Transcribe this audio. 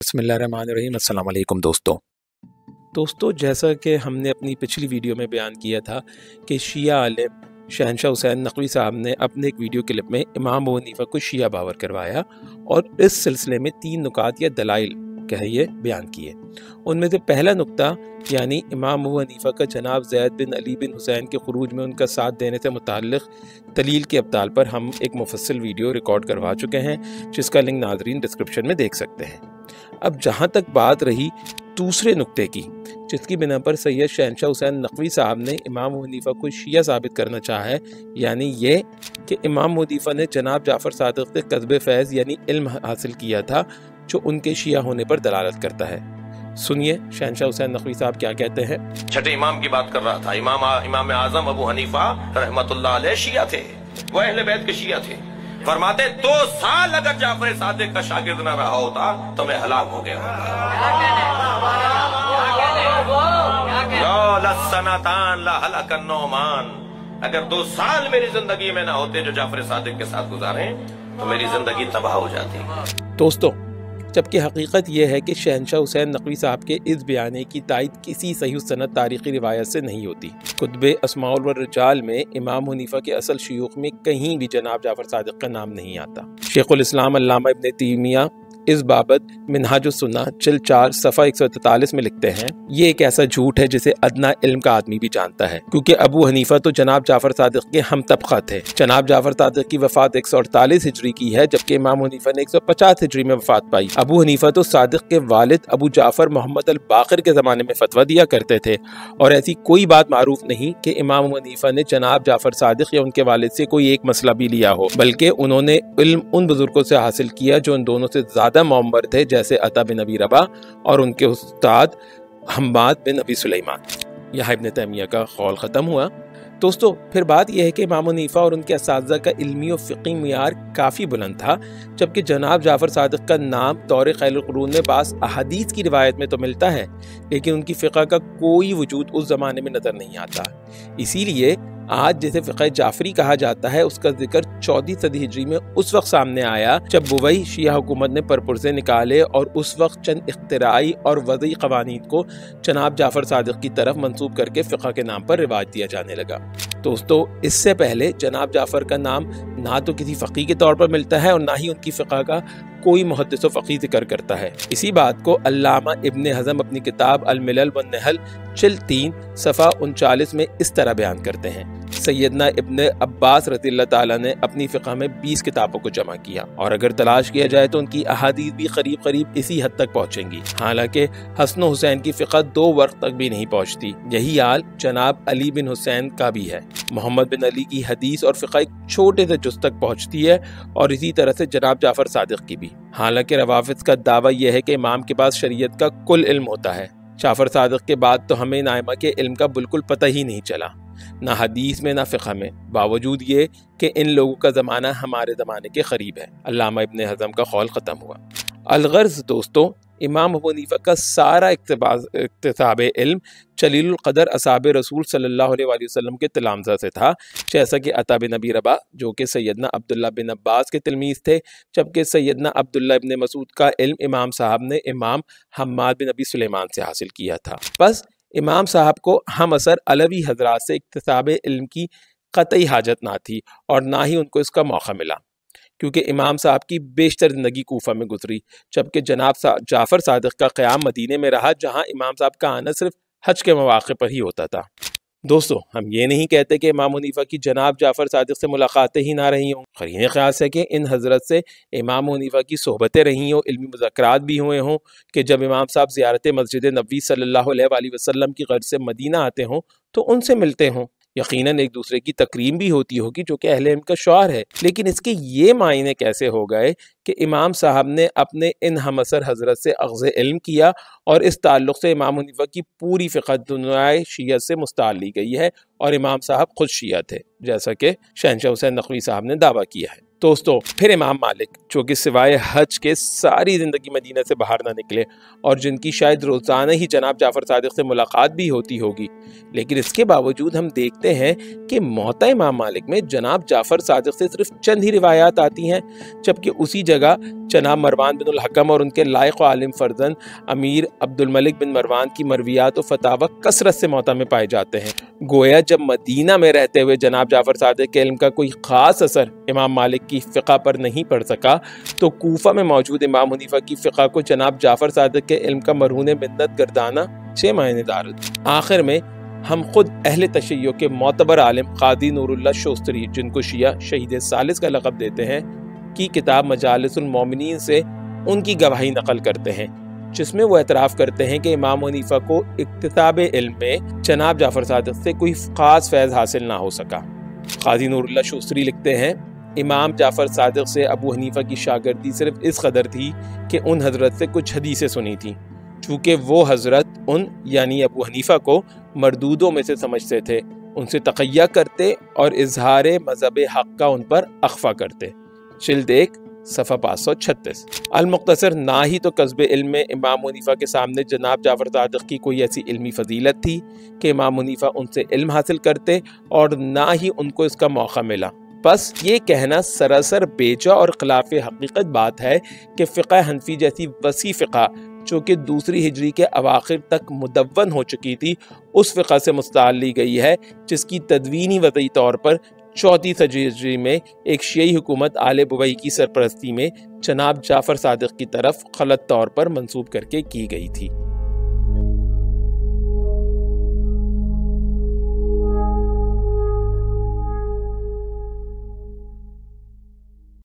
बिस्मिल्लाहिर्रहमानिर्रहीम। अस्सलाम वालेकुम दोस्तों, जैसा कि हमने अपनी पिछली वीडियो में बयान किया था कि शिया आलिम शहनशाह हुसैन नकवी साहब ने अपने एक वीडियो क्लिप में इमाम अबू हनीफा को शिया बावर करवाया और इस सिलसिले में 3 नुकात या दलाइल कहिए बयान किए। उनमें से पहला नुक्ता यानी इमाम अबू हनीफा का जनाब ज़ैद बिन अली बिन हुसैन के खुरूज में उनका साथ देने से मुताल्लिक़ दलील के अब्दाल पर हम एक मुफस्सिल वीडियो रिकॉर्ड करवा चुके हैं, जिसका लिंक नाज़रीन डिस्क्रिप्शन में देख सकते हैं। अब जहाँ तक बात रही दूसरे नुक्ते की, जिसकी बिना पर सैयद शहनशाह हुसैन नकवी साहब ने इमाम अबू हनीफा को शिया साबित करना चाहा है, यानी ये कि इमाम अबू हनीफा ने जनाब जाफ़र सादिक़ से कस्ब फैज़ यानी इल्म हासिल किया था, जो उनके शिया होने पर दलालत करता है। सुनिए शहनशाह हुसैन नकवी साहब क्या कहते हैं। छठे इमाम की बात कर रहा था। इमाम आजम अबू हनीफा रहमतुल्लाह अलैह शिया थे, वो अहले बैत के शिया थे। फरमाते 2 साल अगर जाफर सादिक का शागिर्द न रहा होता तो मैं हलाक हो गया। अगर 2 साल मेरी जिंदगी में ना होते जो जाफर सादिक के साथ गुजारे तो मेरी जिंदगी तबाह हो जाती। दोस्तों, जबकि हकीकत यह है कि शहनशाह हुसैन नकवी साहब के इस बयाने की तायद किसी सही सनद तारीखी रिवायत से नहीं होती। कुतुब अस्माउल व रिजाल में इमाम हनीफा के असल शयूख में कहीं भी जनाब जाफर सादिक का नाम नहीं आता। शेखुल इस्लाम अल्लामा इब्न तैमिया इस बाबत मिनहाजुस सुन्ना जिल्द 4 सफ़ा 143 में लिखते हैं, ये एक ऐसा झूठ है जिसे अदना इल्म का आदमी भी जानता है, क्योंकि अबू हनीफा तो जनाब जाफर सादिक के हम तबका थे। जनाब जाफर सादिक की वफात 148 हिजरी की है, जबकि इमाम हनीफा ने 150 हिजरी में वफात पाई। अबू हनीफा तो सादिक के वालिद अबू जाफर मोहम्मद अल बाक़िर के ज़माने में फतवा दिया करते थे, और ऐसी कोई बात मारूफ नहीं कि इमाम अबू हनीफा ने जनाब जाफर सादिक या उनके वालिद से कोई एक मसला भी लिया हो, बल्कि उन्होंने इल्म उन बुजुर्गों से हासिल किया जो उन दोनों से मोअम्बर थे, जैसे अता बिन अबी रबा और उनके उस्ताद हम्माद बिन अबी सुलेमान। यहाँ इब्न तैमिया का कौल ख़त्म हुआ। दोस्तों, फिर बात यह है कि इमाम हनीफा और उनके असातिज़ा का इल्मी और फ़िक़ी मियार काफ़ी बुलंद था, जबकि जनाब जाफ़र सादिक़ का नाम दौर खैरुल कुरून में बास अहादीस की रिवायत में तो मिलता है, लेकिन उनकी फ़िक़ा का कोई वजूद उस ज़माने में नज़र नहीं आता। इसीलिए आज जिसे फ़िक़ह जाफ़री कहा जाता है, उसका जिक्र 14वीं सदी हिजरी में उस वक्त सामने आया जब बुवई शिया हुकूमत ने परपुरज़े निकाले और उस वक्त चंद इख्तिराई और वज़ई क़वानीन को जनाब जाफ़र सादिक़ की तरफ मंसूब करके फ़िक़ह के नाम पर रिवाज दिया जाने लगा। दोस्तों, इससे पहले जनाब जाफ़र का नाम ना तो किसी फ़क़ीह के तौर पर मिलता है और ना ही उनकी फ़िक़ह का कोई मुहद्दिस व फ़क़ीह ज़िक्र करता है। इसी बात को अल्लामा इब्न हज़म अपनी किताब अल मिलल व नहल जिल्द 3 सफ़ा 39 में इस तरह बयान करते हैं, सैयदना इब्न अब्बास रज़ियल्लाहु ताला ने अपनी फ़िक़ह में 20 किताबों को जमा किया, और अगर तलाश किया जाए तो उनकी अहादीस भी करीब करीब इसी हद तक पहुँचेंगी। हालांकि हसन हुसैन की फ़िक़ह 2 वर्ग तक भी नहीं पहुँचती। यही हाल जनाब अली बिन हुसैन का भी है। मोहम्मद बिन अली की हदीस और फ़िक़ह एक छोटे से जुज़ तक पहुँचती है, और इसी तरह से जनाब जाफ़र सादिक़ की भी। हालांकि रवाफ़िज़ का दावा यह है कि इमाम के पास शरीयत का कुल इल्म होता है। जाफ़र सादिक़ के बाद तो हमें नाइमा के इल्म का बिल्कुल पता ही नहीं चला, ना हदीस में ना फ़िक़ह में, बावजूद ये कि इन लोगों का ज़माना हमारे ज़माने के करीब है। अल्लामा इब्न हज़म का कौल ख़त्म हुआ। अलग़र्ज़ दोस्तों, इमाम अबू हनीफा का सारा इक्तिसाब इल्म जलीलुल क़दर असहाबे रसूल सल्लल्लाहु अलैहि वसल्लम के तलामज़ा से था, जैसा कि अता बिन अबी रबा जो कि सैयदना अब्दुल्ला बिन अब्बास के तिलमीज़ थे, जबकि सैयदना अब्दुल्ला इब्न मसूद का इल्म इमाम साहब ने इमाम हम्माद बिन अबी सुलेमान से हासिल किया था। बस इमाम साहब को हम असर अलवी हज़रात से इक्तिसाब इल्म की क़तई हाजत ना थी, और ना ही उनको इसका मौका मिला, क्योंकि इमाम साहब की बेशतर ज़िंदगी कूफा में गुजरी, जबकि जनाब जाफ़र सादिक़ का क़याम मदीने में रहा, जहाँ इमाम साहब का आना सिर्फ हज के मौक़े पर ही होता था। दोस्तों, हम ये नहीं कहते कि इमाम हनीफा की जनाब जाफ़र सादिक़ से मुलाकातें ही ना रही हों। क़रीन क़यास है कि इन हज़रत से इमाम हनीफा की सोहबतें रही हों, इल्मी मुज़ाकरात भी हुए हों, कि जब इमाम साहब ज़ियारत मस्जिद नबवी सल्लल्लाहु अलैहि वसल्लम की गर्ज से मदीना आते हों तो उनसे मिलते हों। यकीनन एक दूसरे की तकरीम भी होती होगी, जो कि अहले इल्म का शौहर है, लेकिन इसके ये मायने कैसे हो गए कि इमाम साहब ने अपने इन हमअसर हज़रत से अख़ज़ इल्म किया, और इस ताल्लुक़ से इमाम हनीफा की पूरी फ़िक़ह दुनियाए शियत से मुस्ताल ली गई है, और इमाम साहब खुद शिया थे, जैसा कि शहनशाह हुसैन नकवी साहब ने दावा किया है। दोस्तों फिर इमाम मालिक, जो कि सिवाय हज के सारी ज़िंदगी मदीना से बाहर ना निकले और जिनकी शायद रोज़ाना ही जनाब जाफ़र सादिक से मुलाकात भी होती होगी, लेकिन इसके बावजूद हम देखते हैं कि मोहत्ता इमाम मालिक में जनाब जाफ़र सादिक से सिर्फ चंद ही रिवायात आती हैं, जबकि उसी जगह जनाब मरवान बिन हकम और उनके लायक व आलिम फर्जन अमीर अब्दुल मलिक बिन मरवान की मरवियात और फतावा कसरत से मोहत्ता में पाए जाते हैं। गोया जब मदीना में रहते हुए जनाब जाफ़र सादिक के इल्म का कोई ख़ास असर इमाम मालिक की फ़िक़ा पर नहीं पड़ सका, तो कूफा में मौजूद इमाम हनीफा की फ़िक़ा को जनाब जाफ़र सादिक के इल्म का मरहून मिन्नत गर्दाना छः मायनेदार। आखिर में हम खुद अहले तशय्यो के मोतबर आलिम कादी नूरुल्लाह शोस्तरी, जिनको शिया शहीद सालिस का लक़ब देते हैं, की किताब मजालिसुल मोमिनीन से उनकी गवाही नकल करते हैं, जिसमें वो एतराफ़ करते हैं कि इमाम हनीफा को इक्तिसाब इल्म में जनाब जाफ़र सादिक से कोई ख़ास फैज़ हासिल ना हो सका। कादी नूरुल्लाह शोस्तरी लिखते हैं, इमाम जाफ़र सादिक से अबू हनीफा की शागिर्दी सिर्फ इस कदर थी कि उन हज़रत से कुछ हदीसें सुनी थी, चूँकि वो हज़रत उन यानी अबू हनीफा को मरदूदों में से समझते थे, उनसे तक़य्या करते और इजहार मज़हब हक़ का उन पर अख्फ़ा करते। जिल्द 1 सफ़ा 536। अल-मुख्तसर ना ही तो कस्बे इल्म में इमाम हनीफा के सामने जनाब जाफ़र सादिक की कोई ऐसी इल्मी फजीलत थी कि इमाम हनीफा उनसे इल्म हासिल करते, और ना ही उनको इसका मौका मिला। बस ये कहना सरासर बेजा और खिलाफ हकीकत बात है कि फ़िक़्ह हनफी जैसी वसी फ़िक़्ह, जो कि दूसरी हिजरी के अवाखिर तक मुदव्वन हो चुकी थी, उस फ़िक़्ह से मुस्ताल ली गई है जिसकी तदवीनी वज़ई तौर पर 34 हिजरी में एक शियई हुकूमत आले बुवई की सरपरस्ती में जनाब जाफ़र सादिक की तरफ गलत तौर पर मंसूब करके की गई थी।